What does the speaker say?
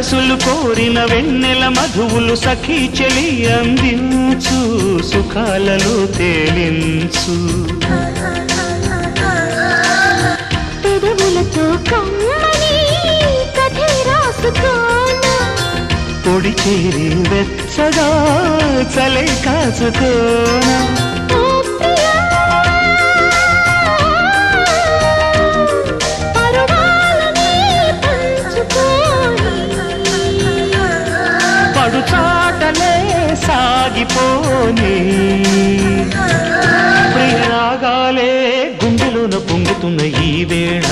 మనసులు కోరిన వెన్నెల మధువులు సఖీ చెలి అందించు సుఖాలలో తేలించు పెదవులతో కమ్మని కథే రాసుకోనా పొడి చేరి వెచ్చగా చలే కాచుకోనా పడుచాటలే సాగిపోని ప్రియరాగాలే గుండెలోన పొంగుతున్న ఈ వేళ